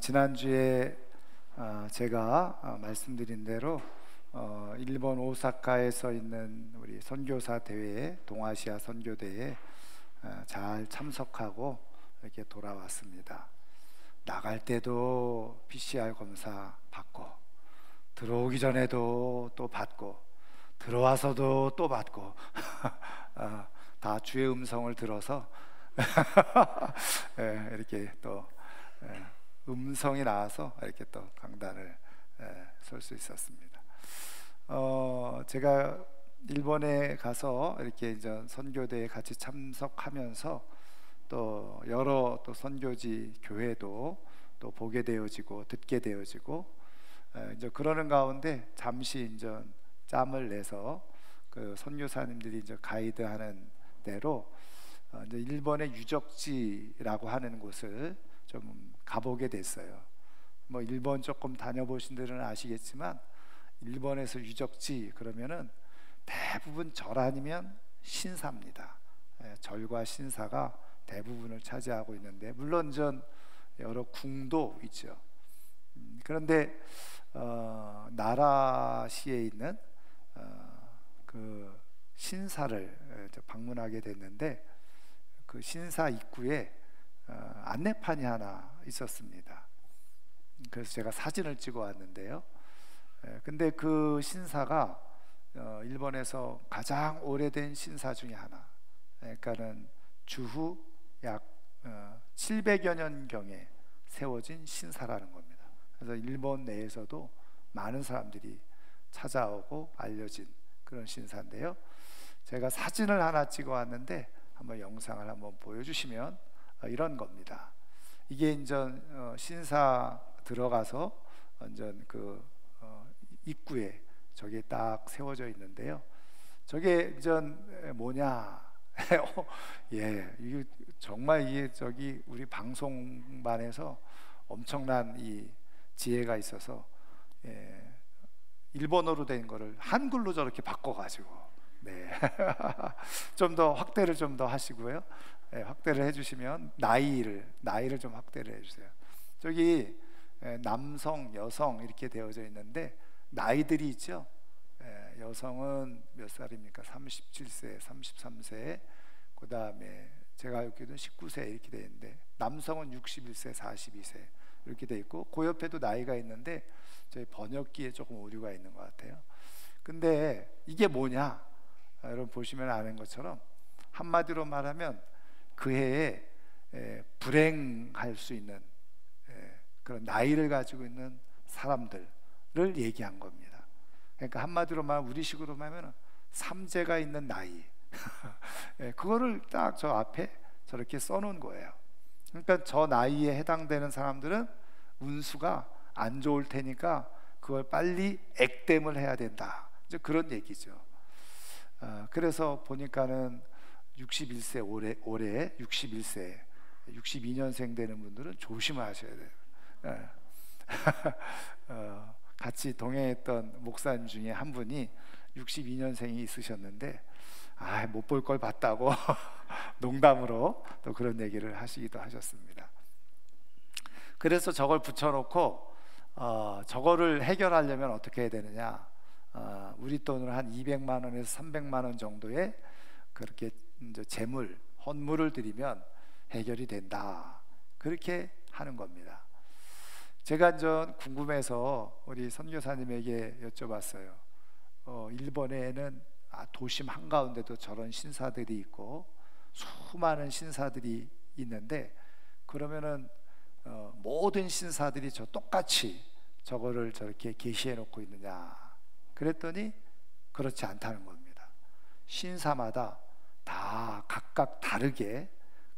지난주에 제가 말씀드린 대로 일본 오사카에서 있는 우리 선교사 대회에, 동아시아 선교대회에 잘 참석하고 이렇게 돌아왔습니다. 나갈 때도 PCR 검사 받고, 들어오기 전에도 또 받고, 들어와서도 또 받고 다 주의 음성을 들어서 이렇게 또 음성이 나와서 이렇게 또 강단을 설 수 있었습니다. 제가 일본에 가서 이렇게 이제 선교대에 같이 참석하면서 또 여러 또 선교지 교회도 또 보게 되어지고 듣게 되어지고, 이제 그러는 가운데 잠시 이제 짬을 내서 그 선교사님들이 이제 가이드하는 대로 이제 일본의 유적지라고 하는 곳을 좀 가보게 됐어요. 뭐 일본 조금 다녀보신 분들은 아시겠지만, 일본에서 유적지 그러면은 대부분 절 아니면 신사입니다. 절과 신사가 대부분을 차지하고 있는데, 물론 전 여러 궁도 있죠. 그런데 나라시에 있는 그 신사를 방문하게 됐는데, 그 신사 입구에 안내판이 하나 있었습니다. 그래서 제가 사진을 찍어 왔는데요. 근데 그 신사가 일본에서 가장 오래된 신사 중에 하나, 그러니까는 주후 약 700여 년경에 세워진 신사라는 겁니다. 그래서 일본 내에서도 많은 사람들이 찾아오고 알려진 그런 신사인데요. 제가 사진을 하나 찍어 왔는데 한번 영상을 한번 보여주시면 이런 겁니다. 이게 이제 신사 들어가서 완전 그 입구에 저게 딱 세워져 있는데요. 저게 이제 뭐냐? 예, 이게 정말 이게 저기 우리 방송반에서 엄청난 이 지혜가 있어서, 일본어로 된 거를 한글로 저렇게 바꿔가지고, 좀 더 확대를 좀 더 하시고요. 확대를 해주시면 나이를 좀 확대를 해주세요. 저기 남성, 여성 이렇게 되어져 있는데 나이들이 있죠. 여성은 몇 살입니까? 37세, 33세. 그 다음에 제가 알기로는 19세 이렇게 되어 있는데, 남성은 61세, 42세 이렇게 되어 있고, 그 옆에도 나이가 있는데 저희 번역기에 조금 오류가 있는 것 같아요. 근데 이게 뭐냐? 여러분 보시면 아는 것처럼, 한마디로 말하면 그 해에 불행할 수 있는 그런 나이를 가지고 있는 사람들을 얘기한 겁니다. 그러니까 한마디로 말하면, 우리식으로 말하면 삼재가 있는 나이 그거를 딱 저 앞에 저렇게 써놓은 거예요. 그러니까 저 나이에 해당되는 사람들은 운수가 안 좋을 테니까 그걸 빨리 액땜을 해야 된다, 이제 그런 얘기죠. 그래서 보니까는 61세, 올해 61세 62년생 되는 분들은 조심하셔야 돼요. 같이 동행했던 목사님 중에 한 분이 62년생이 있으셨는데, 못 볼 걸 봤다고 농담으로 또 그런 얘기를 하시기도 하셨습니다. 그래서 저걸 붙여놓고 저거를 해결하려면 어떻게 해야 되느냐, 우리 돈으로 한 200만 원에서 300만 원 정도의 그렇게 이제 재물, 헌물을 드리면 해결이 된다, 그렇게 하는 겁니다. 제가 전 궁금해서 우리 선교사님에게 여쭤봤어요. 일본에는 도심 한가운데도 저런 신사들이 있고 수많은 신사들이 있는데, 그러면은 모든 신사들이 저 똑같이 저거를 저렇게 게시해 놓고 있느냐? 그랬더니 그렇지 않다는 겁니다. 신사마다 다 각각 다르게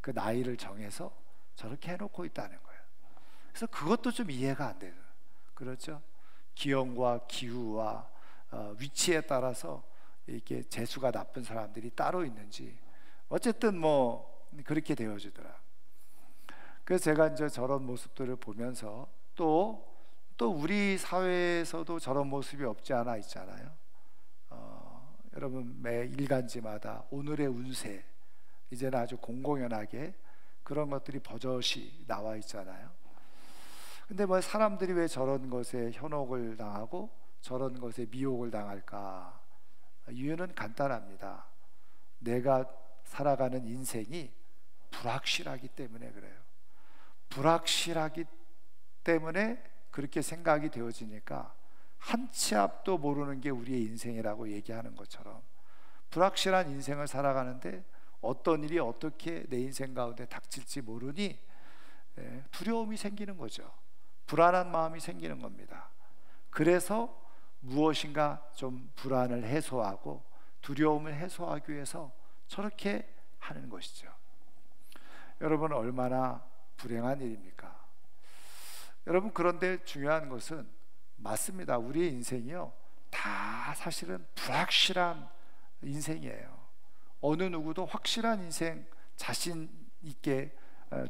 그 나이를 정해서 저렇게 해놓고 있다는 거예요. 그래서 그것도 좀 이해가 안 돼요. 그렇죠? 기온과 기후와 위치에 따라서 이렇게 재수가 나쁜 사람들이 따로 있는지, 어쨌든 뭐 그렇게 되어지더라. 그래서 제가 이제 저런 모습들을 보면서 또 우리 사회에서도 저런 모습이 없지 않아 있잖아요. 여러분 매 일간지마다 오늘의 운세, 이제는 아주 공공연하게 그런 것들이 버젓이 나와 있잖아요. 근데 뭐 사람들이 왜 저런 것에 현혹을 당하고 저런 것에 미혹을 당할까? 이유는 간단합니다. 내가 살아가는 인생이 불확실하기 때문에 그래요. 불확실하기 때문에 그렇게 생각이 되어지니까 한 치 앞도 모르는 게 우리의 인생이라고 얘기하는 것처럼, 불확실한 인생을 살아가는데 어떤 일이 어떻게 내 인생 가운데 닥칠지 모르니 두려움이 생기는 거죠. 불안한 마음이 생기는 겁니다. 그래서 무엇인가 좀 불안을 해소하고 두려움을 해소하기 위해서 저렇게 하는 것이죠. 여러분, 얼마나 불행한 일입니까? 여러분, 그런데 중요한 것은 맞습니다. 우리의 인생이요, 다 사실은 불확실한 인생이에요. 어느 누구도 확실한 인생 자신 있게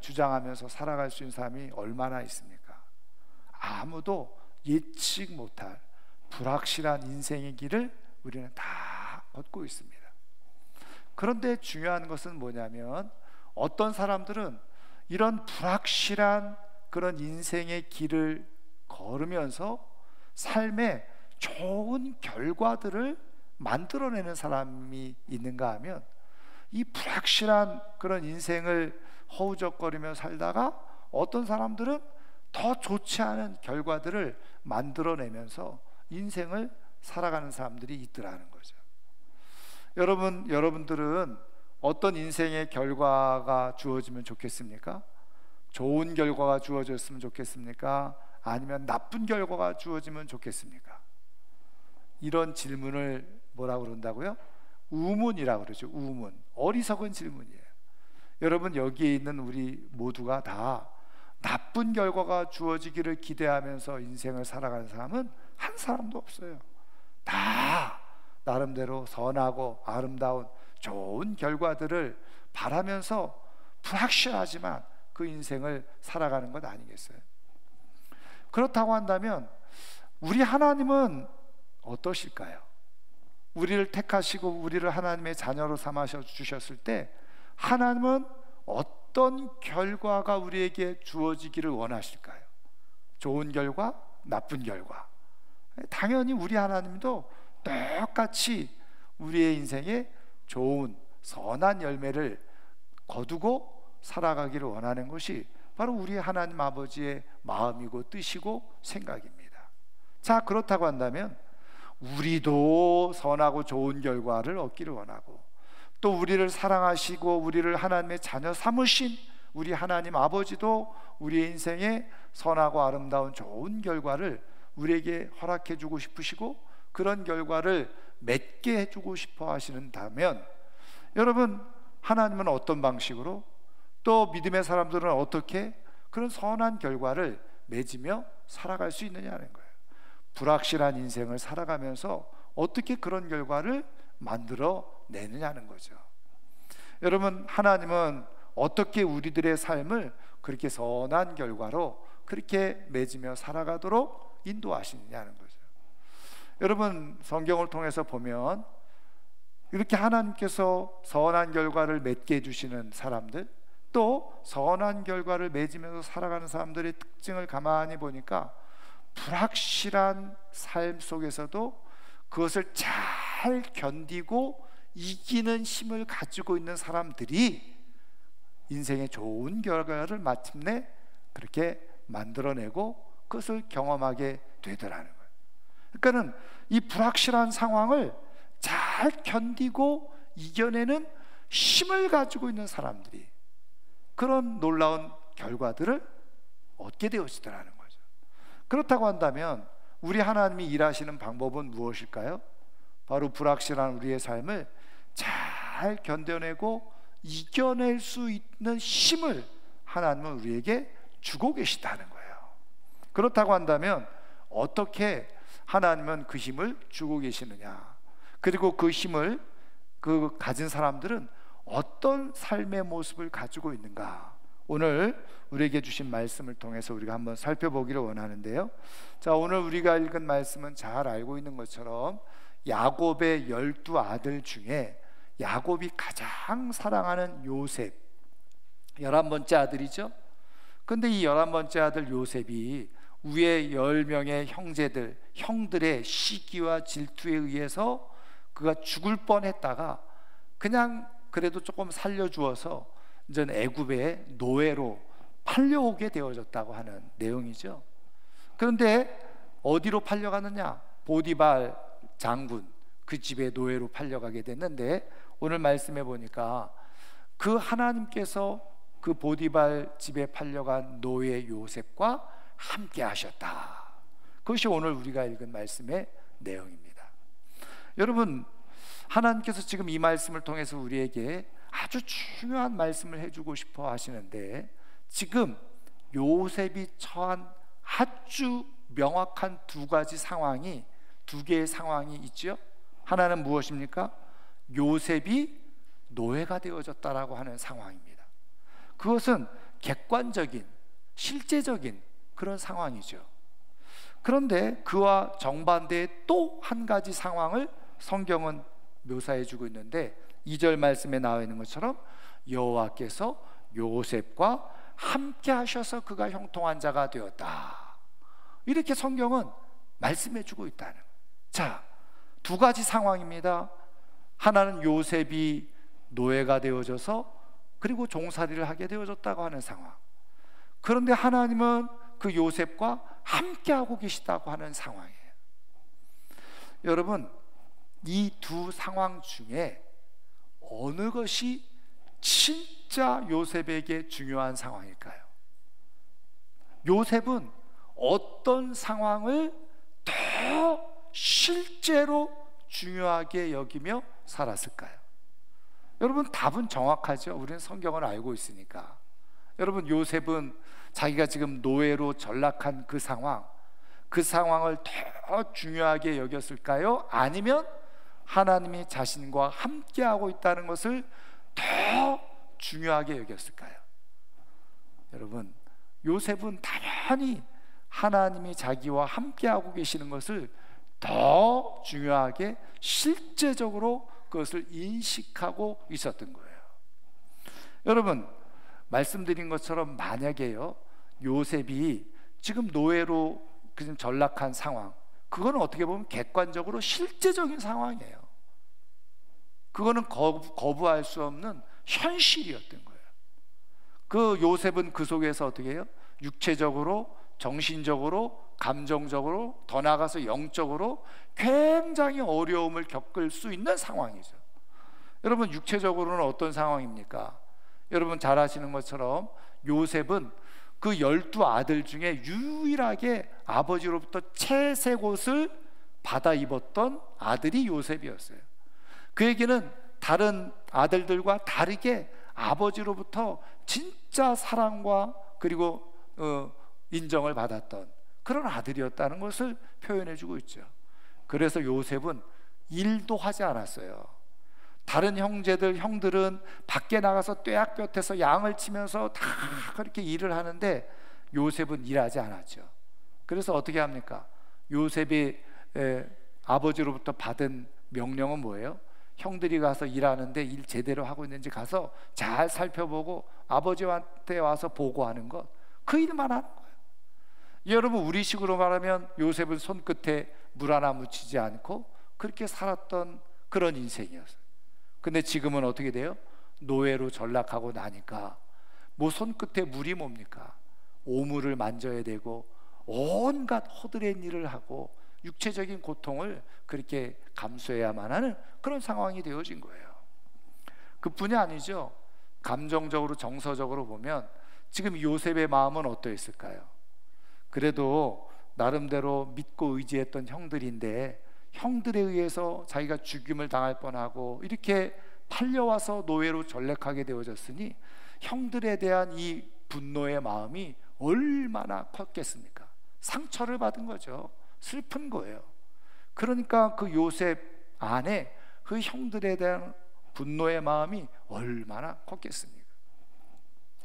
주장하면서 살아갈 수 있는 사람이 얼마나 있습니까? 아무도 예측 못할 불확실한 인생의 길을 우리는 다 걷고 있습니다. 그런데 중요한 것은 뭐냐면, 어떤 사람들은 이런 불확실한 그런 인생의 길을 걸으면서 삶에 좋은 결과들을 만들어내는 사람이 있는가 하면, 이 불확실한 그런 인생을 허우적거리며 살다가 어떤 사람들은 더 좋지 않은 결과들을 만들어내면서 인생을 살아가는 사람들이 있더라는 거죠. 여러분들은 어떤 인생의 결과가 주어지면 좋겠습니까? 좋은 결과가 주어졌으면 좋겠습니까? 아니면 나쁜 결과가 주어지면 좋겠습니까? 이런 질문을 뭐라고 그런다고요? 우문이라고 그러죠. 우문. 어리석은 질문이에요. 여러분, 여기에 있는 우리 모두가 다 나쁜 결과가 주어지기를 기대하면서 인생을 살아가는 사람은 한 사람도 없어요. 다 나름대로 선하고 아름다운 좋은 결과들을 바라면서 불확실하지만 그 인생을 살아가는 것 아니겠어요? 그렇다고 한다면 우리 하나님은 어떠실까요? 우리를 택하시고 우리를 하나님의 자녀로 삼아 주셨을 때 하나님은 어떤 결과가 우리에게 주어지기를 원하실까요? 좋은 결과, 나쁜 결과. 당연히 우리 하나님도 똑같이 우리의 인생에 좋은 선한 열매를 거두고 살아가기를 원하는 것이 바로 우리 하나님 아버지의 마음이고 뜻이고 생각입니다. 자, 그렇다고 한다면 우리도 선하고 좋은 결과를 얻기를 원하고, 또 우리를 사랑하시고 우리를 하나님의 자녀 삼으신 우리 하나님 아버지도 우리의 인생에 선하고 아름다운 좋은 결과를 우리에게 허락해 주고 싶으시고 그런 결과를 맺게 해주고 싶어 하시는다면, 여러분, 하나님은 어떤 방식으로, 또 믿음의 사람들은 어떻게 그런 선한 결과를 맺으며 살아갈 수 있느냐는 거예요. 불확실한 인생을 살아가면서 어떻게 그런 결과를 만들어 내느냐는 거죠. 여러분, 하나님은 어떻게 우리들의 삶을 그렇게 선한 결과로 그렇게 맺으며 살아가도록 인도하시느냐는 거죠. 여러분, 성경을 통해서 보면 이렇게 하나님께서 선한 결과를 맺게 해주시는 사람들, 또 선한 결과를 맺으면서 살아가는 사람들의 특징을 가만히 보니까 불확실한 삶 속에서도 그것을 잘 견디고 이기는 힘을 가지고 있는 사람들이 인생의 좋은 결과를 마침내 그렇게 만들어내고 그것을 경험하게 되더라는 거예요. 그러니까는 이 불확실한 상황을 잘 견디고 이겨내는 힘을 가지고 있는 사람들이 그런 놀라운 결과들을 얻게 되어지더라는 거예요. 그렇다고 한다면 우리 하나님이 일하시는 방법은 무엇일까요? 바로 불확실한 우리의 삶을 잘 견뎌내고 이겨낼 수 있는 힘을 하나님은 우리에게 주고 계시다는 거예요. 그렇다고 한다면 어떻게 하나님은 그 힘을 주고 계시느냐, 그리고 그 힘을 가진 사람들은 어떤 삶의 모습을 가지고 있는가, 오늘 우리에게 주신 말씀을 통해서 우리가 한번 살펴보기를 원하는데요. 자, 오늘 우리가 읽은 말씀은 잘 알고 있는 것처럼 야곱의 12아들 중에 야곱이 가장 사랑하는 요셉, 11번째 아들이죠. 근데 이 11번째 아들 요셉이 위에 10명의 형들의 시기와 질투에 의해서 그가 죽을 뻔했다가 그냥 그래도 조금 살려주어서 이제 애굽의 노예로 팔려오게 되어졌다고 하는 내용이죠. 그런데 어디로 팔려가느냐? 보디발 장군 그 집에 노예로 팔려가게 됐는데, 오늘 말씀해 보니까 그 하나님께서 그 보디발 집에 팔려간 노예 요셉과 함께 하셨다. 그것이 오늘 우리가 읽은 말씀의 내용입니다. 여러분, 하나님께서 지금 이 말씀을 통해서 우리에게 아주 중요한 말씀을 해주고 싶어 하시는데, 지금 요셉이 처한 아주 명확한 두 개의 상황이 있죠. 하나는 무엇입니까? 요셉이 노예가 되어졌다라고 하는 상황입니다. 그것은 객관적인, 실제적인 그런 상황이죠. 그런데 그와 정반대의 또 한 가지 상황을 성경은 묘사해 주고 있는데, 2절 말씀에 나와 있는 것처럼 여호와께서 요셉과 함께 하셔서 그가 형통한 자가 되었다, 이렇게 성경은 말씀해 주고 있다는 거예요. 자, 두 가지 상황입니다. 하나는 요셉이 노예가 되어져서 그리고 종살이를 하게 되어졌다고 하는 상황. 그런데 하나님은 그 요셉과 함께하고 계시다고 하는 상황이에요. 여러분, 이 두 상황 중에 어느 것이 진짜 요셉에게 중요한 상황일까요? 요셉은 어떤 상황을 더 실제로 중요하게 여기며 살았을까요? 여러분, 답은 정확하죠. 우리는 성경을 알고 있으니까. 여러분, 요셉은 자기가 지금 노예로 전락한 그 상황을 더 중요하게 여겼을까요? 아니면 하나님이 자신과 함께하고 있다는 것을 더 중요하게 여겼을까요? 여러분, 요셉은 당연히 하나님이 자기와 함께하고 계시는 것을 더 중요하게 실제적으로 그것을 인식하고 있었던 거예요. 여러분, 말씀드린 것처럼 만약에요, 요셉이 지금 노예로 지금 전락한 상황, 그거는 어떻게 보면 객관적으로 실제적인 상황이에요. 그거는 거부할 수 없는 현실이었던 거예요. 그 요셉은 그 속에서 어떻게 해요? 육체적으로, 정신적으로, 감정적으로, 더 나아가서 영적으로 굉장히 어려움을 겪을 수 있는 상황이죠. 여러분, 육체적으로는 어떤 상황입니까? 여러분 잘 아시는 것처럼 요셉은 그 12아들 중에 유일하게 아버지로부터 채색옷을 받아 입었던 아들이 요셉이었어요. 그에게는 다른 아들들과 다르게 아버지로부터 진짜 사랑과 그리고 인정을 받았던 그런 아들이었다는 것을 표현해 주고 있죠. 그래서 요셉은 일도 하지 않았어요. 다른 형들은 밖에 나가서 떼약볕에서 양을 치면서 다 그렇게 일을 하는데 요셉은 일하지 않았죠. 그래서 어떻게 합니까? 요셉이 아버지로부터 받은 명령은 뭐예요? 형들이 가서 일하는데 일 제대로 하고 있는지 가서 잘 살펴보고 아버지한테 와서 보고하는 것, 그 일만 하는 거예요. 여러분, 우리식으로 말하면 요셉은 손끝에 물 하나 묻히지 않고 그렇게 살았던 그런 인생이었어요. 근데 지금은 어떻게 돼요? 노예로 전락하고 나니까 뭐 손끝에 물이 뭡니까? 오물을 만져야 되고 온갖 허드렛 일을 하고 육체적인 고통을 그렇게 감수해야만 하는 그런 상황이 되어진 거예요. 그뿐이 아니죠. 감정적으로, 정서적으로 보면 지금 요셉의 마음은 어떠했을까요? 그래도 나름대로 믿고 의지했던 형들인데 형들에 의해서 자기가 죽임을 당할 뻔하고 이렇게 팔려와서 노예로 전락하게 되어졌으니 형들에 대한 이 분노의 마음이 얼마나 컸겠습니까? 상처를 받은 거죠. 슬픈 거예요. 그러니까 그 요셉 안에 그 형들에 대한 분노의 마음이 얼마나 컸겠습니까?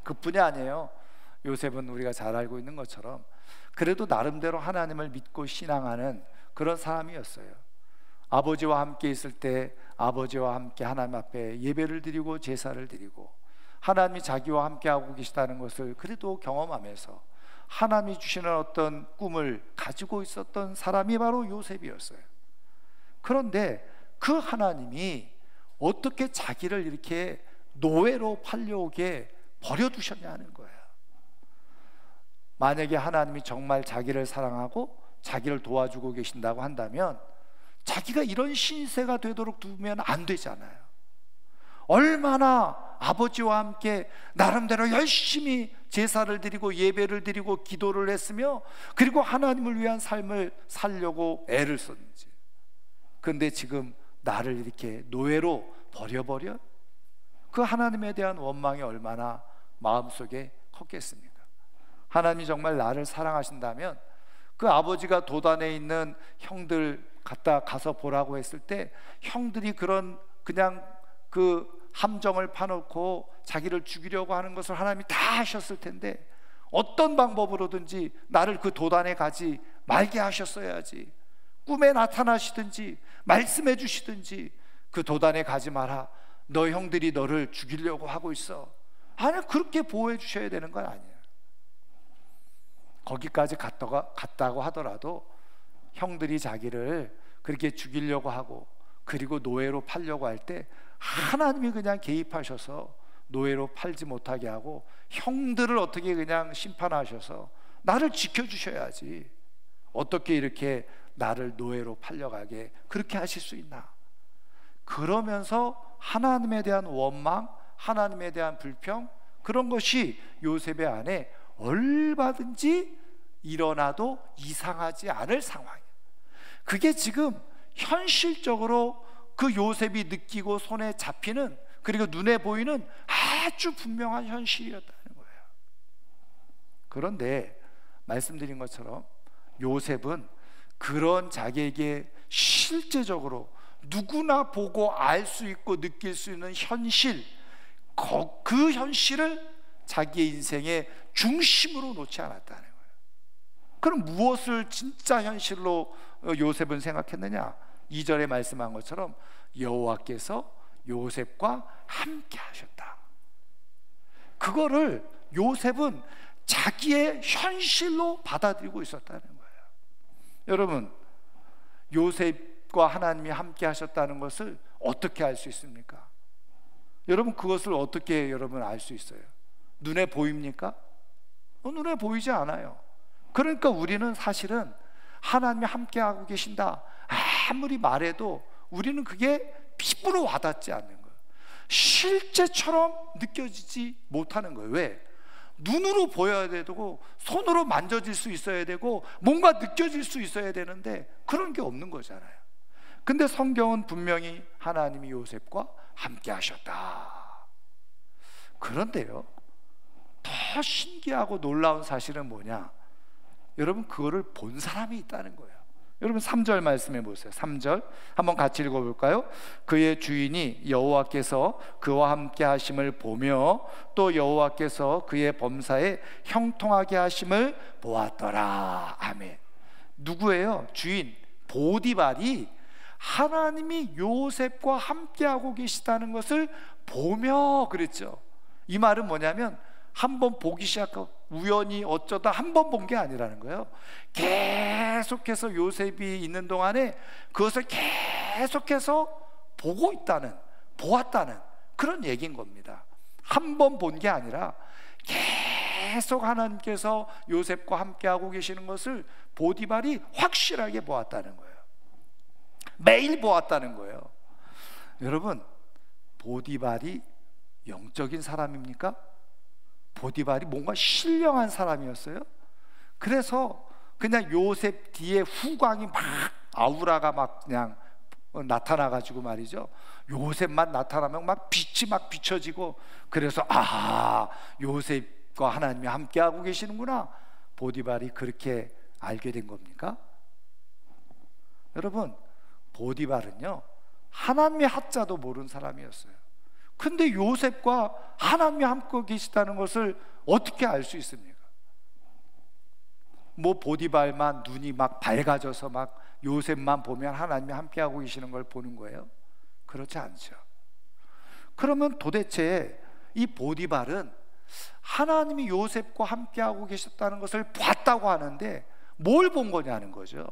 그뿐이 아니에요. 요셉은 우리가 잘 알고 있는 것처럼 그래도 나름대로 하나님을 믿고 신앙하는 그런 사람이었어요. 아버지와 함께 있을 때 아버지와 함께 하나님 앞에 예배를 드리고 제사를 드리고, 하나님이 자기와 함께하고 계시다는 것을 그래도 경험하면서 하나님이 주시는 어떤 꿈을 가지고 있었던 사람이 바로 요셉이었어요. 그런데 그 하나님이 어떻게 자기를 이렇게 노예로 팔려오게 버려두셨냐는 거예요. 만약에 하나님이 정말 자기를 사랑하고 자기를 도와주고 계신다고 한다면 자기가 이런 신세가 되도록 두면 안 되잖아요. 얼마나 아버지와 함께 나름대로 열심히 제사를 드리고 예배를 드리고 기도를 했으며 그리고 하나님을 위한 삶을 살려고 애를 썼는지. 그런데 지금 나를 이렇게 노예로 버려버려? 그 하나님에 대한 원망이 얼마나 마음속에 컸겠습니까? 하나님이 정말 나를 사랑하신다면 그 아버지가 도단에 있는 형들 가서 보라고 했을 때 형들이 그냥 그 함정을 파놓고 자기를 죽이려고 하는 것을 하나님이 다 하셨을 텐데 어떤 방법으로든지 나를 그 도단에 가지 말게 하셨어야지. 꿈에 나타나시든지 말씀해 주시든지 그 도단에 가지 마라. 너 형들이 너를 죽이려고 하고 있어. 아니, 그렇게 보호해 주셔야 되는 건 아니에요. 거기까지 갔다고 하더라도 형들이 자기를 그렇게 죽이려고 하고 그리고 노예로 팔려고 할 때 하나님이 그냥 개입하셔서 노예로 팔지 못하게 하고 형들을 어떻게 그냥 심판하셔서 나를 지켜주셔야지. 어떻게 이렇게 나를 노예로 팔려가게 그렇게 하실 수 있나? 그러면서 하나님에 대한 원망, 하나님에 대한 불평, 그런 것이 요셉의 안에 얼마든지 일어나도 이상하지 않을 상황이에요. 그게 지금 현실적으로 그 요셉이 느끼고 손에 잡히는, 그리고 눈에 보이는 아주 분명한 현실이었다는 거예요. 그런데 말씀드린 것처럼 요셉은 그런 자기에게 실제적으로 누구나 보고 알 수 있고 느낄 수 있는 현실, 그 현실을 자기의 인생의 중심으로 놓지 않았다는 거예요. 그럼 무엇을 진짜 현실로 요셉은 생각했느냐? 2절에 말씀한 것처럼 여호와께서 요셉과 함께 하셨다. 그거를 요셉은 자기의 현실로 받아들이고 있었다는 거예요. 여러분, 요셉과 하나님이 함께 하셨다는 것을 어떻게 알 수 있습니까? 여러분, 그것을 어떻게 여러분 알 수 있어요? 눈에 보입니까? 눈에 보이지 않아요. 그러니까 우리는 사실은 하나님이 함께하고 계신다 아무리 말해도 우리는 그게 피부로 와닿지 않는 거예요. 실제처럼 느껴지지 못하는 거예요. 왜? 눈으로 보여야 되고 손으로 만져질 수 있어야 되고 뭔가 느껴질 수 있어야 되는데 그런 게 없는 거잖아요. 근데 성경은 분명히 하나님이 요셉과 함께 하셨다. 그런데요, 더 신기하고 놀라운 사실은 뭐냐? 여러분, 그거를 본 사람이 있다는 거예요. 여러분 3절 말씀해 보세요. 3절 한번 같이 읽어볼까요? 그의 주인이 여호와께서 그와 함께 하심을 보며 또 여호와께서 그의 범사에 형통하게 하심을 보았더라. 아멘. 누구예요? 주인 보디발이 하나님이 요셉과 함께하고 계시다는 것을 보며 그랬죠. 이 말은 뭐냐면 한번 보기 시작하고 우연히 어쩌다 한 번 본 게 아니라는 거예요. 계속해서 요셉이 있는 동안에 그것을 계속해서 보고 있다는, 보았다는 그런 얘기인 겁니다. 한 번 본 게 아니라 계속 하나님께서 요셉과 함께하고 계시는 것을 보디발이 확실하게 보았다는 거예요. 매일 보았다는 거예요. 여러분, 보디발이 영적인 사람입니까? 보디발이 뭔가 신령한 사람이었어요. 그래서 그냥 요셉 뒤에 후광이 막 아우라가 막 그냥 나타나가지고 말이죠, 요셉만 나타나면 막 빛이 막 비춰지고, 그래서 요셉과 하나님이 함께하고 계시는구나, 보디발이 그렇게 알게 된 겁니까? 여러분, 보디발은요 하나님의 하자도 모르는 사람이었어요. 근데 요셉과 하나님이 함께 계시다는 것을 어떻게 알 수 있습니까? 뭐 보디발만 눈이 막 밝아져서 막 요셉만 보면 하나님이 함께하고 계시는 걸 보는 거예요? 그렇지 않죠. 그러면 도대체 이 보디발은 하나님이 요셉과 함께하고 계셨다는 것을 봤다고 하는데 뭘 본 거냐는 거죠.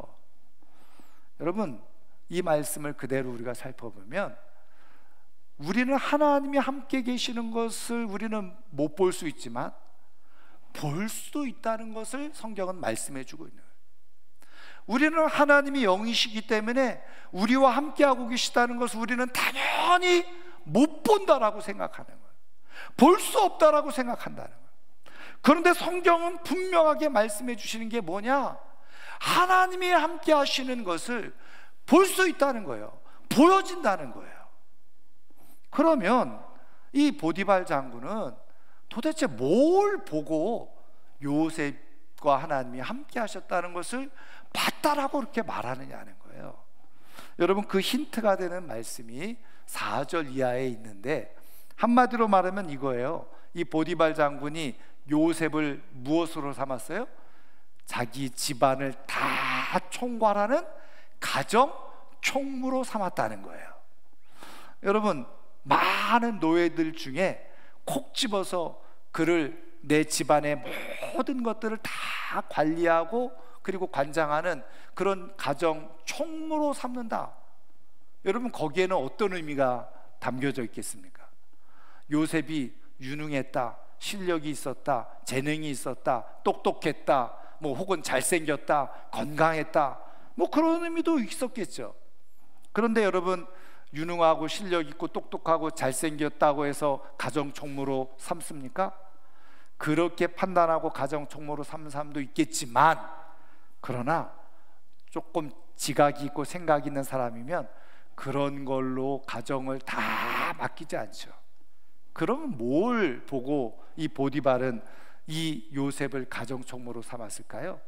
여러분, 이 말씀을 그대로 우리가 살펴보면 우리는 하나님이 함께 계시는 것을 우리는 못 볼 수 있지만 볼 수도 있다는 것을 성경은 말씀해 주고 있는 거예요. 우리는 하나님이 영이시기 때문에 우리와 함께하고 계시다는 것을 우리는 당연히 못 본다라고 생각하는 거예요. 볼 수 없다라고 생각한다는 거예요. 그런데 성경은 분명하게 말씀해 주시는 게 뭐냐? 하나님이 함께 하시는 것을 볼 수 있다는 거예요. 보여진다는 거예요. 그러면 이 보디발 장군은 도대체 뭘 보고 요셉과 하나님이 함께 하셨다는 것을 봤다라고 그렇게 말하느냐는 거예요. 여러분, 그 힌트가 되는 말씀이 4절 이하에 있는데 한마디로 말하면 이거예요. 이 보디발 장군이 요셉을 무엇으로 삼았어요? 자기 집안을 다 총괄하는 가정 총무로 삼았다는 거예요. 여러분, 많은 노예들 중에 콕 집어서 그를 내 집안의 모든 것들을 다 관리하고 그리고 관장하는 그런 가정 총무로 삼는다. 여러분, 거기에는 어떤 의미가 담겨져 있겠습니까? 요셉이 유능했다, 실력이 있었다, 재능이 있었다, 똑똑했다, 혹은 잘생겼다, 건강했다, 그런 의미도 있었겠죠. 그런데 여러분, 유능하고 실력 있고 똑똑하고 잘생겼다고 해서 가정 총무로 삼습니까? 그렇게 판단하고 가정 총무로 삼는 사람도 있겠지만, 그러나 조금 지각이 있고 생각이 있는 사람이면 그런 걸로 가정을 다 맡기지 않죠. 그러면 뭘 보고 이 보디발은 이 요셉을 가정 총무로 삼았을까요?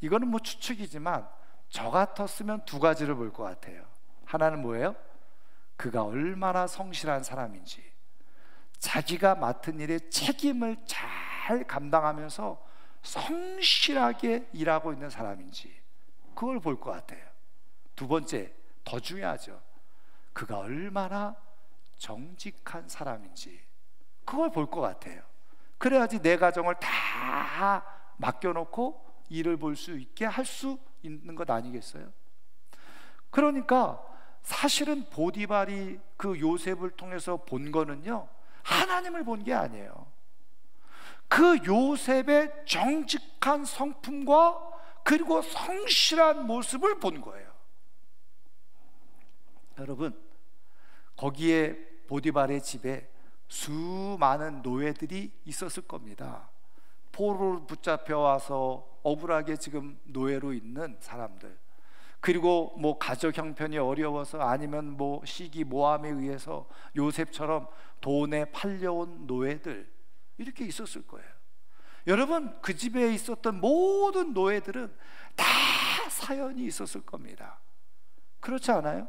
이거는 추측이지만 저 같았으면 두 가지를 볼 것 같아요. 하나는 뭐예요? 그가 얼마나 성실한 사람인지, 자기가 맡은 일의 책임을 잘 감당하면서 성실하게 일하고 있는 사람인지, 그걸 볼 것 같아요. 두 번째, 더 중요하죠. 그가 얼마나 정직한 사람인지, 그걸 볼 것 같아요. 그래야지 내 가정을 다 맡겨놓고 일을 볼 수 있게 할 수 있는 것 아니겠어요? 그러니까 사실은 보디발이 그 요셉을 통해서 본 거는요, 하나님을 본 게 아니에요. 그 요셉의 정직한 성품과 그리고 성실한 모습을 본 거예요. 여러분, 거기에 보디발의 집에 수많은 노예들이 있었을 겁니다. 포로를 붙잡혀 와서 억울하게 지금 노예로 있는 사람들, 그리고 가족 형편이 어려워서 아니면 시기 모함에 의해서 요셉처럼 돈에 팔려온 노예들, 이렇게 있었을 거예요. 여러분, 그 집에 있었던 모든 노예들은 다 사연이 있었을 겁니다. 그렇지 않아요?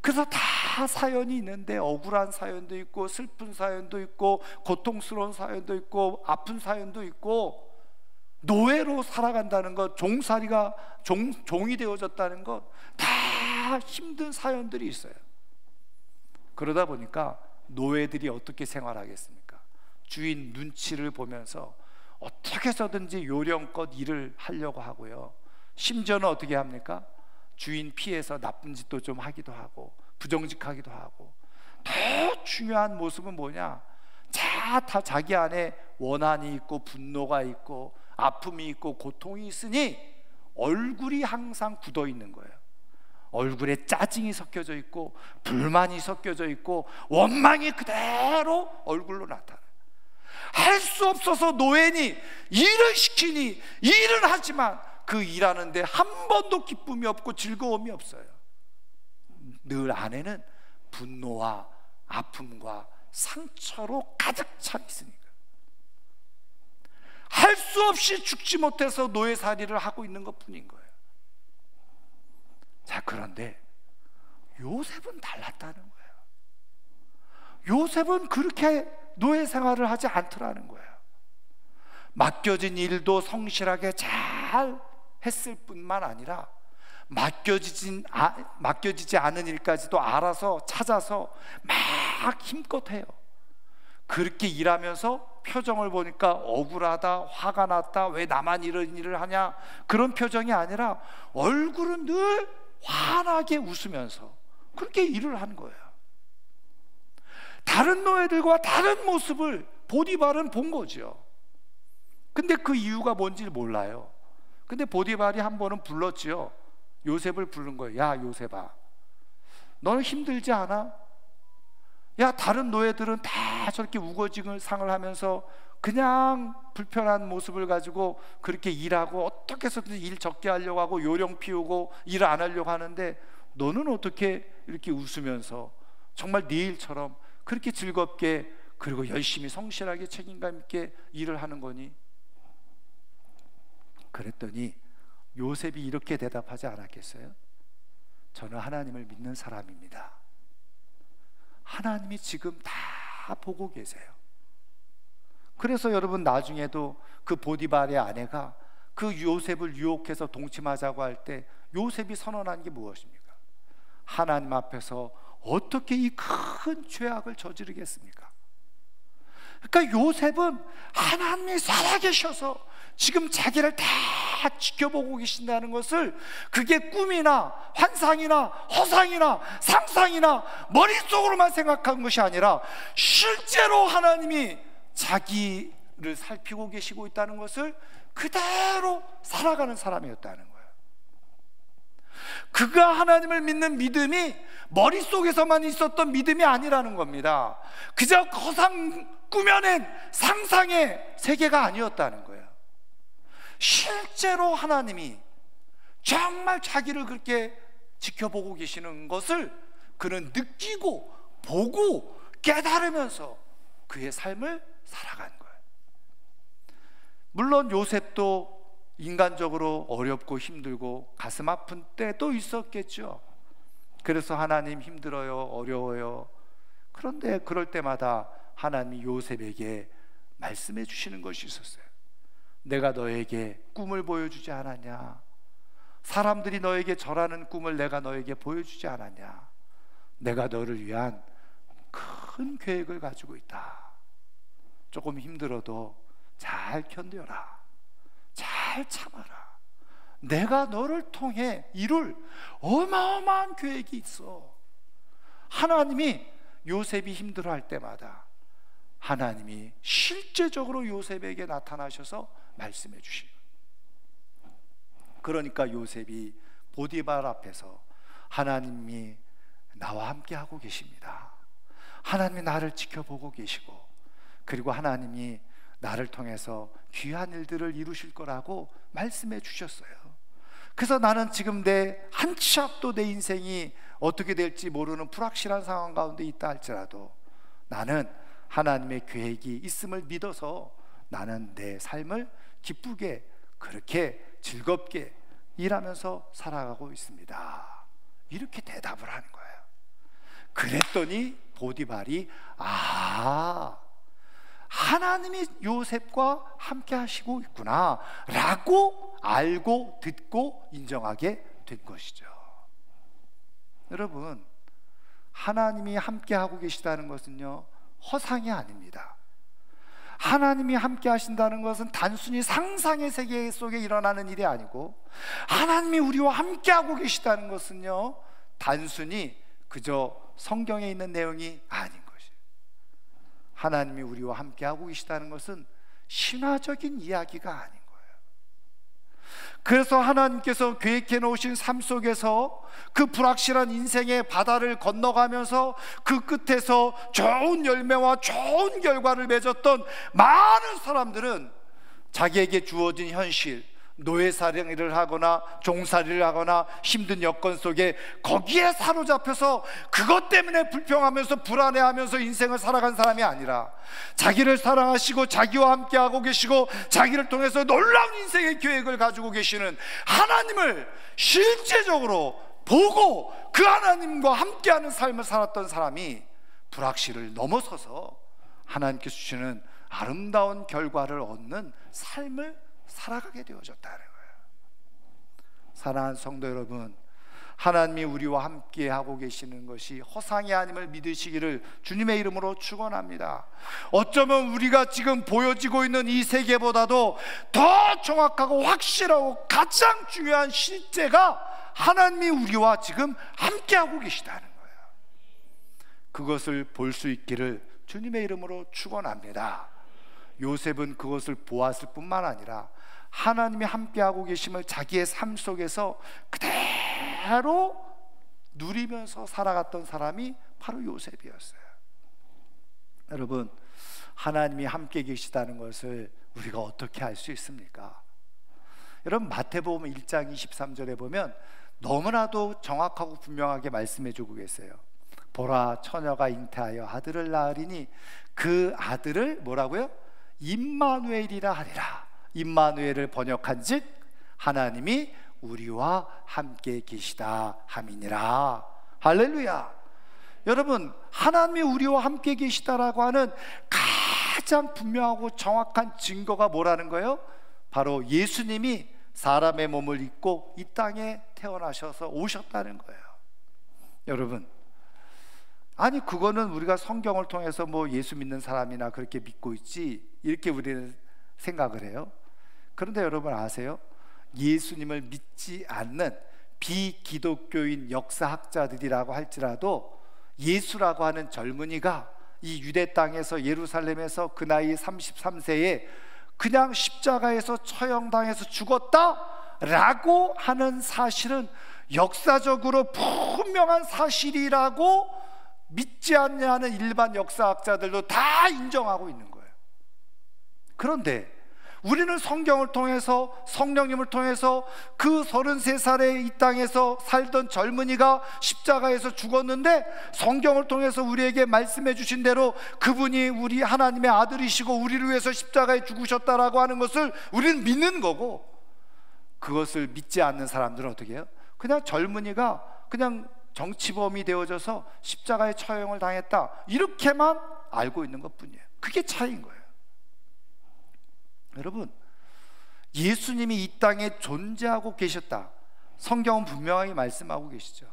그래서 다 사연이 있는데, 억울한 사연도 있고 슬픈 사연도 있고 고통스러운 사연도 있고 아픈 사연도 있고, 노예로 살아간다는 것, 종이 되어졌다는 것, 다 힘든 사연들이 있어요. 그러다 보니까 노예들이 어떻게 생활하겠습니까? 주인 눈치를 보면서 어떻게 해서든지 요령껏 일을 하려고 하고요, 심지어는 어떻게 합니까? 주인 피해서 나쁜 짓도 좀 하기도 하고 부정직하기도 하고. 더 중요한 모습은 뭐냐? 다 자기 안에 원한이 있고 분노가 있고 아픔이 있고 고통이 있으니 얼굴이 항상 굳어 있는 거예요. 얼굴에 짜증이 섞여져 있고 불만이 섞여져 있고 원망이 그대로 얼굴로 나타나요. 할 수 없어서 노예니 일을 시키니 일은 하지만 그 일하는데 한 번도 기쁨이 없고 즐거움이 없어요. 늘 안에는 분노와 아픔과 상처로 가득 차 있으니까. 할 수 없이 죽지 못해서 노예살이를 하고 있는 것뿐인 거예요. 자, 그런데 요셉은 달랐다는 거예요. 요셉은 그렇게 노예 생활을 하지 않더라는 거예요. 맡겨진 일도 성실하게 잘 했을 뿐만 아니라 맡겨지지 않은 일까지도 알아서 찾아서 막 힘껏 해요. 그렇게 일하면서 표정을 보니까 억울하다, 화가 났다, 왜 나만 이런 일을 하냐, 그런 표정이 아니라 얼굴은 늘 환하게 웃으면서 그렇게 일을 한 거예요. 다른 노예들과 다른 모습을 보디발은 본 거죠. 근데 그 이유가 뭔지 몰라요. 근데 보디발이 한 번은 불렀지요. 요셉을 부른 거예요. 야, 요셉아, 너는 힘들지 않아? 야, 다른 노예들은 다 저렇게 우거지근 상을 하면서 그냥 불편한 모습을 가지고 그렇게 일하고 어떻게 해서든 일 적게 하려고 하고 요령 피우고 일 안 하려고 하는데, 너는 어떻게 이렇게 웃으면서 정말 네 일처럼 그렇게 즐겁게 그리고 열심히 성실하게 책임감 있게 일을 하는 거니? 그랬더니 요셉이 이렇게 대답하지 않았겠어요? 저는 하나님을 믿는 사람입니다. 하나님이 지금 다 보고 계세요. 그래서 여러분, 나중에도 그 보디발의 아내가 그 요셉을 유혹해서 동침하자고 할 때 요셉이 선언한 게 무엇입니까? 하나님 앞에서 어떻게 이 큰 죄악을 저지르겠습니까? 그러니까 요셉은 하나님이 살아계셔서 지금 자기를 다 지켜보고 계신다는 것을, 그게 꿈이나 환상이나 허상이나 상상이나 머릿속으로만 생각한 것이 아니라 실제로 하나님이 자기를 살피고 계시고 있다는 것을 그대로 살아가는 사람이었다는 거예요. 그가 하나님을 믿는 믿음이 머릿속에서만 있었던 믿음이 아니라는 겁니다. 그저 허상 꾸며낸 상상의 세계가 아니었다는 거예요. 실제로 하나님이 정말 자기를 그렇게 지켜보고 계시는 것을 그는 느끼고 보고 깨달으면서 그의 삶을 살아간 거예요. 물론 요셉도 인간적으로 어렵고 힘들고 가슴 아픈 때도 있었겠죠. 그래서 하나님 힘들어요, 어려워요. 그런데 그럴 때마다 하나님이 요셉에게 말씀해 주시는 것이 있었어요. 내가 너에게 꿈을 보여주지 않았냐? 사람들이 너에게 절하는 꿈을 내가 너에게 보여주지 않았냐? 내가 너를 위한 큰 계획을 가지고 있다. 조금 힘들어도 잘 견뎌라. 잘 참아라. 내가 너를 통해 이룰 어마어마한 계획이 있어. 하나님이 요셉이 힘들어할 때마다 하나님이 실제적으로 요셉에게 나타나셔서 말씀해 주시는. 그러니까 요셉이 보디발 앞에서 하나님이 나와 함께 하고 계십니다. 하나님이 나를 지켜보고 계시고, 그리고 하나님이 나를 통해서 귀한 일들을 이루실 거라고 말씀해 주셨어요. 그래서 나는 지금 한 치 앞도 내 인생이 어떻게 될지 모르는 불확실한 상황 가운데 있다 할지라도 나는 하나님의 계획이 있음을 믿어서 나는 내 삶을 기쁘게 그렇게 즐겁게 일하면서 살아가고 있습니다. 이렇게 대답을 하는 거예요. 그랬더니 보디발이 하나님이 요셉과 함께 하시고 있구나 라고 알고 듣고 인정하게 된 것이죠. 여러분, 하나님이 함께 하고 계시다는 것은요, 허상이 아닙니다. 하나님이 함께 하신다는 것은 단순히 상상의 세계 속에 일어나는 일이 아니고, 하나님이 우리와 함께 하고 계시다는 것은요, 단순히 그저 성경에 있는 내용이 아닌 것이에요. 하나님이 우리와 함께 하고 계시다는 것은 신화적인 이야기가 아닌 거예요. 그래서 하나님께서 계획해 놓으신 삶 속에서 그 불확실한 인생의 바다를 건너가면서 그 끝에서 좋은 열매와 좋은 결과를 맺었던 많은 사람들은 자기에게 주어진 현실, 노예살이를 하거나 종살이를 하거나 힘든 여건 속에 거기에 사로잡혀서 그것 때문에 불평하면서 불안해하면서 인생을 살아간 사람이 아니라, 자기를 사랑하시고 자기와 함께하고 계시고 자기를 통해서 놀라운 인생의 계획을 가지고 계시는 하나님을 실제적으로 보고 그 하나님과 함께하는 삶을 살았던 사람이 불확실을 넘어서서 하나님께서 주시는 아름다운 결과를 얻는 삶을 살아가게 되어졌다는 거예요. 사랑하는 성도 여러분, 하나님이 우리와 함께 하고 계시는 것이 허상이 아님을 믿으시기를 주님의 이름으로 축원합니다. 어쩌면 우리가 지금 보여지고 있는 이 세계보다도 더 정확하고 확실하고 가장 중요한 실제가 하나님이 우리와 지금 함께 하고 계시다는 거예요. 그것을 볼 수 있기를 주님의 이름으로 축원합니다. 요셉은 그것을 보았을 뿐만 아니라 하나님이 함께하고 계심을 자기의 삶 속에서 그대로 누리면서 살아갔던 사람이 바로 요셉이었어요. 여러분, 하나님이 함께 계시다는 것을 우리가 어떻게 알 수 있습니까? 여러분, 마태복음 1장 23절에 보면 너무나도 정확하고 분명하게 말씀해 주고 계세요. 보라, 처녀가 잉태하여 아들을 낳으리니 그 아들을 뭐라고요? 임마누엘이라 하리라. 임마누엘을 번역한즉 하나님이 우리와 함께 계시다 함이니라. 할렐루야. 여러분, 하나님이 우리와 함께 계시다라고 하는 가장 분명하고 정확한 증거가 뭐라는 거예요? 바로 예수님이 사람의 몸을 입고 이 땅에 태어나셔서 오셨다는 거예요. 여러분, 아니 그거는 우리가 성경을 통해서 뭐 예수 믿는 사람이나 그렇게 믿고 있지 이렇게 우리는 생각을 해요. 그런데 여러분 아세요? 예수님을 믿지 않는 비기독교인 역사학자들이라고 할지라도 예수라고 하는 젊은이가 이 유대 땅에서 예루살렘에서 그 나이 33세에 그냥 십자가에서 처형당해서 죽었다라고 하는 사실은 역사적으로 분명한 사실이라고 믿지 않냐 하는 일반 역사학자들도 다 인정하고 있는 거예요. 그런데 우리는 성경을 통해서, 성령님을 통해서 그 33살의 이 땅에서 살던 젊은이가 십자가에서 죽었는데 성경을 통해서 우리에게 말씀해 주신 대로 그분이 우리 하나님의 아들이시고 우리를 위해서 십자가에 죽으셨다라고 하는 것을 우리는 믿는 거고, 그것을 믿지 않는 사람들은 어떻게 해요? 그냥 젊은이가 그냥 정치범이 되어져서 십자가에 처형을 당했다 이렇게만 알고 있는 것뿐이에요. 그게 차이인 거예요. 여러분, 예수님이 이 땅에 존재하고 계셨다, 성경은 분명하게 말씀하고 계시죠.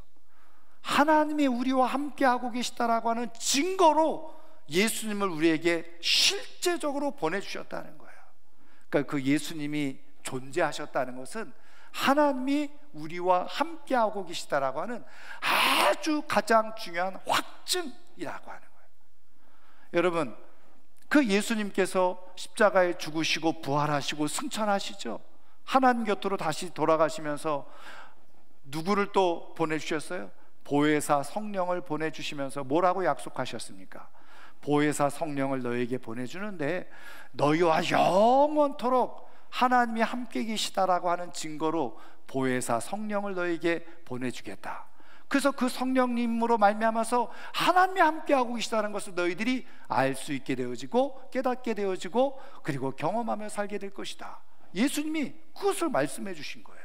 하나님이 우리와 함께하고 계시다라고 하는 증거로 예수님을 우리에게 실제적으로 보내주셨다는 거예요. 그러니까 그 예수님이 존재하셨다는 것은 하나님이 우리와 함께하고 계시다라고 하는 아주 가장 중요한 확증이라고 하는 거예요. 여러분, 그 예수님께서 십자가에 죽으시고 부활하시고 승천하시죠. 하나님 곁으로 다시 돌아가시면서 누구를 또 보내주셨어요? 보혜사 성령을 보내주시면서 뭐라고 약속하셨습니까? 보혜사 성령을 너에게 보내주는데 너희와 영원토록 하나님이 함께 계시다라고 하는 증거로 보혜사 성령을 너에게 보내주겠다. 그래서 그 성령님으로 말미암아서 하나님이 함께하고 계시다는 것을 너희들이 알 수 있게 되어지고 깨닫게 되어지고 그리고 경험하며 살게 될 것이다. 예수님이 그것을 말씀해 주신 거예요.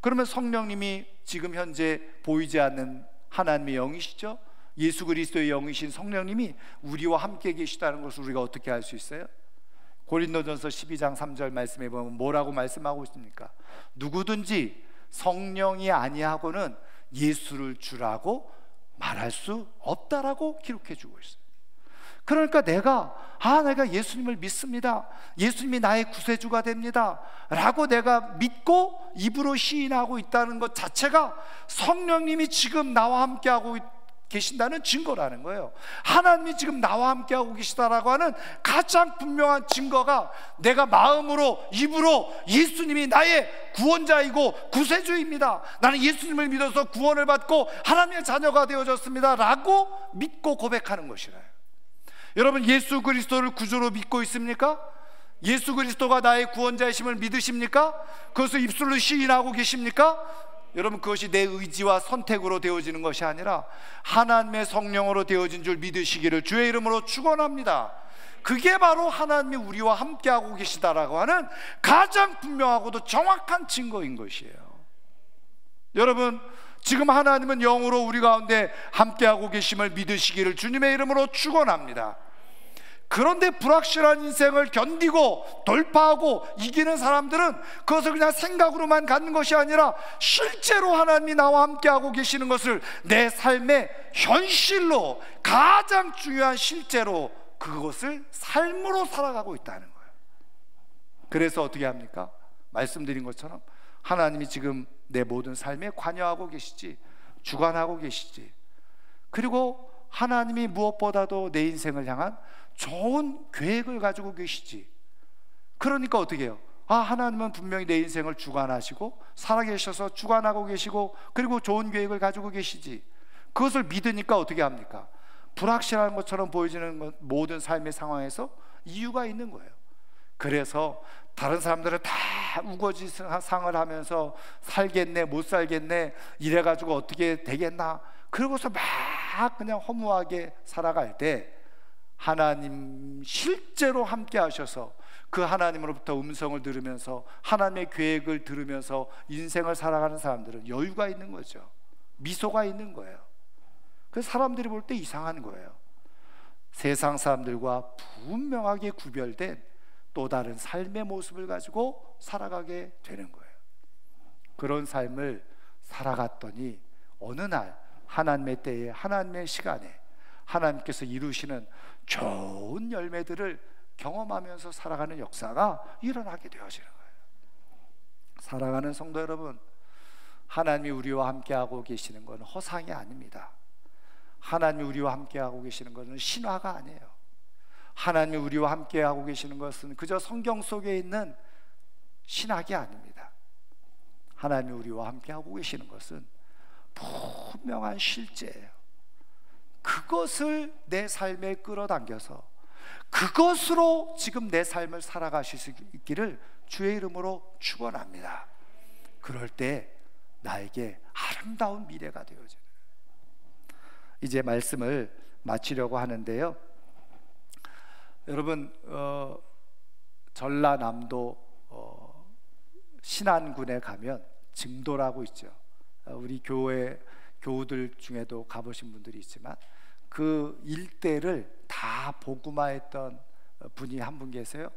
그러면 성령님이 지금 현재 보이지 않는 하나님의 영이시죠? 예수 그리스도의 영이신 성령님이 우리와 함께 계시다는 것을 우리가 어떻게 알 수 있어요? 고린도전서 12장 3절 말씀에 보면 뭐라고 말씀하고 있습니까? 누구든지 성령이 아니하고는 예수를 주라고 말할 수 없다라고 기록해 주고 있어요. 그러니까 내가 예수님을 믿습니다, 예수님이 나의 구세주가 됩니다 라고 내가 믿고 입으로 시인하고 있다는 것 자체가 성령님이 지금 나와 함께하고 계신다는 증거라는 거예요. 하나님이 지금 나와 함께하고 계시다라고 하는 가장 분명한 증거가 내가 마음으로 입으로 예수님이 나의 구원자이고 구세주입니다, 나는 예수님을 믿어서 구원을 받고 하나님의 자녀가 되어졌습니다 라고 믿고 고백하는 것이래요. 여러분, 예수 그리스도를 구주로 믿고 있습니까? 예수 그리스도가 나의 구원자이심을 믿으십니까? 그것을 입술로 시인하고 계십니까? 여러분, 그것이 내 의지와 선택으로 되어지는 것이 아니라 하나님의 성령으로 되어진 줄 믿으시기를 주의 이름으로 축원합니다. 그게 바로 하나님이 우리와 함께하고 계시다라고 하는 가장 분명하고도 정확한 증거인 것이에요. 여러분, 지금 하나님은 영으로 우리 가운데 함께하고 계심을 믿으시기를 주님의 이름으로 축원합니다. 그런데 불확실한 인생을 견디고 돌파하고 이기는 사람들은 그것을 그냥 생각으로만 갖는 것이 아니라 실제로 하나님이 나와 함께하고 계시는 것을 내 삶의 현실로, 가장 중요한 실제로 그것을 삶으로 살아가고 있다는 거예요. 그래서 어떻게 합니까? 말씀드린 것처럼 하나님이 지금 내 모든 삶에 관여하고 계시지, 주관하고 계시지. 그리고 하나님이 무엇보다도 내 인생을 향한 좋은 계획을 가지고 계시지. 그러니까 어떻게 해요? 하나님은 분명히 내 인생을 주관하시고 살아계셔서 주관하고 계시고 그리고 좋은 계획을 가지고 계시지. 그것을 믿으니까 어떻게 합니까? 불확실한 것처럼 보여지는 모든 삶의 상황에서 이유가 있는 거예요. 그래서 다른 사람들은 다 우거지상을 하면서 살겠네 못 살겠네 이래가지고 어떻게 되겠나, 그러고서 막 그냥 허무하게 살아갈 때 하나님 실제로 함께 하셔서 그 하나님으로부터 음성을 들으면서 하나님의 계획을 들으면서 인생을 살아가는 사람들은 여유가 있는 거죠. 미소가 있는 거예요. 그래서 사람들이 볼 때 이상한 거예요. 세상 사람들과 분명하게 구별된 또 다른 삶의 모습을 가지고 살아가게 되는 거예요. 그런 삶을 살아갔더니 어느 날 하나님의 때에, 하나님의 시간에 하나님께서 이루시는 좋은 열매들을 경험하면서 살아가는 역사가 일어나게 되어지는 거예요. 사랑하는 성도 여러분, 하나님이 우리와 함께하고 계시는 건 허상이 아닙니다. 하나님이 우리와 함께하고 계시는 것은 신화가 아니에요. 하나님이 우리와 함께하고 계시는 것은 그저 성경 속에 있는 신학이 아닙니다. 하나님이 우리와 함께하고 계시는 것은 분명한 실제예요. 그것을 내 삶에 끌어당겨서 그것으로 지금 내 삶을 살아가실 수 있기를 주의 이름으로 축원합니다. 그럴 때 나에게 아름다운 미래가 되어지는, 이제 말씀을 마치려고 하는데요. 여러분, 전라남도 신안군에 가면 증도라고 있죠. 우리 교회 교우들 중에도 가보신 분들이 있지만 그 일대를 다 복음화했던 분이 한 분 계세요.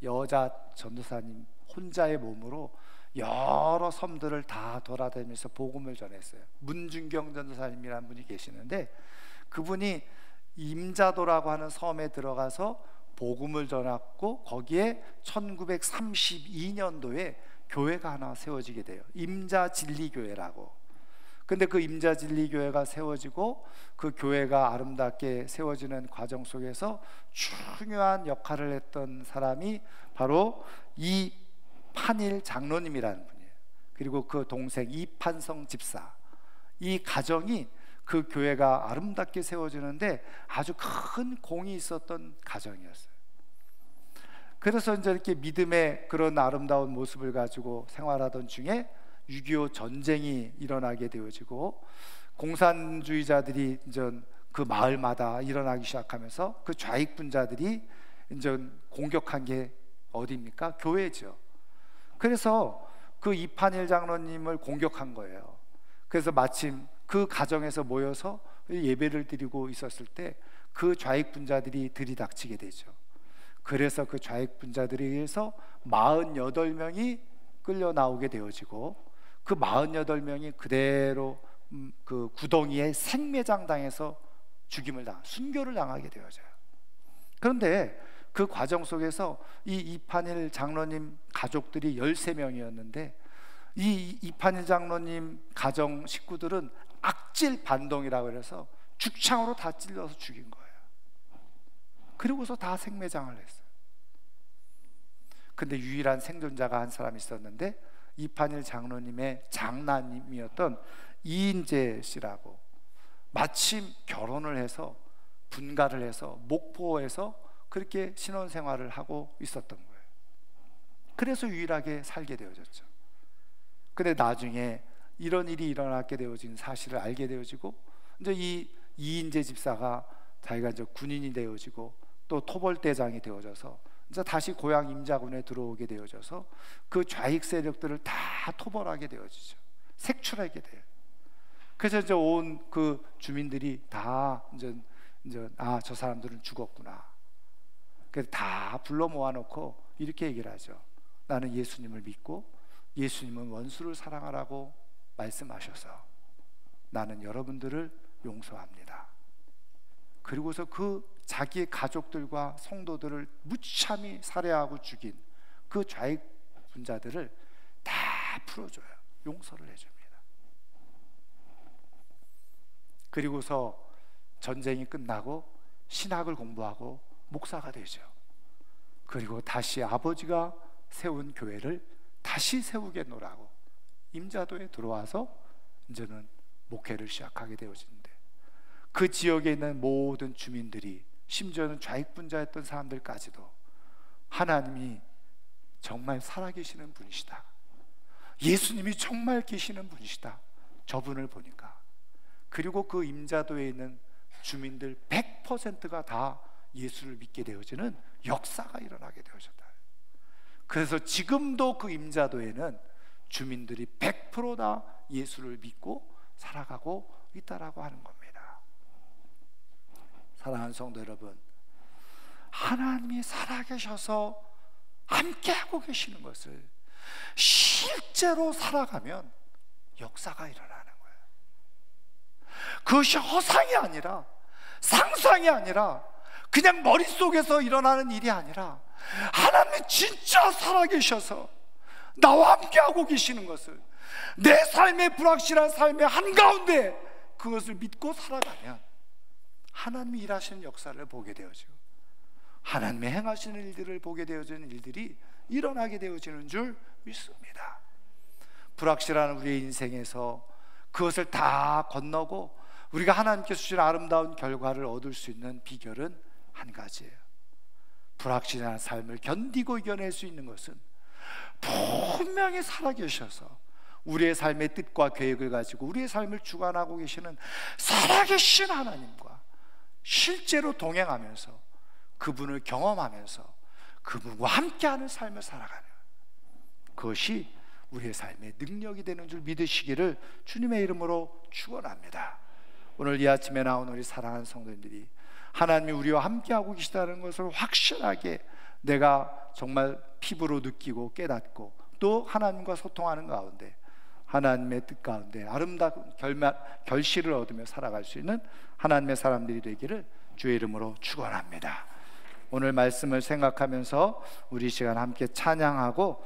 여자 전도사님 혼자의 몸으로 여러 섬들을 다 돌아다니면서 복음을 전했어요. 문준경 전도사님이라는 분이 계시는데 그분이 임자도라고 하는 섬에 들어가서 복음을 전했고 거기에 1932년도에 교회가 하나 세워지게 돼요. 임자진리교회라고. 근데 그 임자진리교회가 세워지고 그 교회가 아름답게 세워지는 과정 속에서 중요한 역할을 했던 사람이 바로 이판일 장로님이라는 분이에요. 그리고 그 동생 이판성 집사. 이 가정이 그 교회가 아름답게 세워지는데 아주 큰 공이 있었던 가정이었어요. 그래서 이제 이렇게 믿음의 그런 아름다운 모습을 가지고 생활하던 중에 6.25 전쟁이 일어나게 되어지고 공산주의자들이 이제 그 마을마다 일어나기 시작하면서 그 좌익분자들이 이제 공격한 게 어디입니까? 교회죠. 그래서 그 이판일 장로님을 공격한 거예요. 그래서 마침 그 가정에서 모여서 예배를 드리고 있었을 때 그 좌익분자들이 들이닥치게 되죠. 그래서 그 좌익분자들에 의해서 48명이 끌려 나오게 되어지고 그 48명이 그대로 그 구덩이에 생매장 당해서 죽임을 순교를 당하게 되어져요. 그런데 그 과정 속에서 이 이판일 장로님 가족들이 13명이었는데 이 이판일 장로님 가정 식구들은 악질 반동이라고 해서 죽창으로 다 찔러서 죽인 거예요. 그리고서 다 생매장을 했어요. 근데 유일한 생존자가 한 사람 있었는데 이판일 장로님의 장남이었던 이인재 씨라고, 마침 결혼을 해서 분가를 해서 목포에서 그렇게 신혼생활을 하고 있었던 거예요. 그래서 유일하게 살게 되어졌죠. 근데 나중에 이런 일이 일어났게 되어진 사실을 알게 되어지고 이제 이 이인재 집사가 자기가 이제 군인이 되어지고 또 토벌대장이 되어져서 이제 다시 고향 임자군에 들어오게 되어져서 그 좌익 세력들을 다 토벌하게 되어지죠. 색출하게 돼요. 그래서 이제 온 그 주민들이 다 이제 저 사람들은 죽었구나. 그래서 다 불러 모아놓고 이렇게 얘기를 하죠. 나는 예수님을 믿고 예수님은 원수를 사랑하라고 말씀하셔서 나는 여러분들을 용서합니다. 그리고서 그 자기의 가족들과 성도들을 무참히 살해하고 죽인 그 좌익분자들을 다 풀어줘요. 용서를 해줍니다. 그리고서 전쟁이 끝나고 신학을 공부하고 목사가 되죠. 그리고 다시 아버지가 세운 교회를 다시 세우겠노라고 임자도에 들어와서 이제는 목회를 시작하게 되어지는데, 그 지역에 있는 모든 주민들이, 심지어는 좌익분자였던 사람들까지도 하나님이 정말 살아계시는 분이시다, 예수님이 정말 계시는 분이시다, 저분을 보니까. 그리고 그 임자도에 있는 주민들 100%가 다 예수를 믿게 되어지는 역사가 일어나게 되어졌다. 그래서 지금도 그 임자도에는 주민들이 100% 다 예수를 믿고 살아가고 있다라고 하는 겁니다. 사랑하는 성도 여러분, 하나님이 살아계셔서 함께하고 계시는 것을 실제로 살아가면 역사가 일어나는 거예요. 그것이 허상이 아니라, 상상이 아니라, 그냥 머릿속에서 일어나는 일이 아니라 하나님이 진짜 살아계셔서 나와 함께하고 계시는 것을, 내 삶의 불확실한 삶의 한가운데 그것을 믿고 살아가면 하나님이 일하시는 역사를 보게 되어지고 하나님의 행하시는 일들을 보게 되어지는 일들이 일어나게 되어지는 줄 믿습니다. 불확실한 우리의 인생에서 그것을 다 건너고 우리가 하나님께서 주신 아름다운 결과를 얻을 수 있는 비결은 한 가지예요. 불확실한 삶을 견디고 이겨낼 수 있는 것은 분명히 살아계셔서 우리의 삶의 뜻과 계획을 가지고 우리의 삶을 주관하고 계시는 살아계신 하나님과 실제로 동행하면서 그분을 경험하면서 그분과 함께하는 삶을 살아가는, 그것이 우리의 삶의 능력이 되는 줄 믿으시기를 주님의 이름으로 축원합니다. 오늘 이 아침에 나온 우리 사랑하는 성도님들이 하나님이 우리와 함께하고 계시다는 것을 확실하게 내가 정말 피부로 느끼고 깨닫고 또 하나님과 소통하는 가운데 하나님의 뜻 가운데 아름다운 결실을 얻으며 살아갈 수 있는 하나님의 사람들이 되기를 주의 이름으로 축원합니다. 오늘 말씀을 생각하면서 우리 시간 함께 찬양하고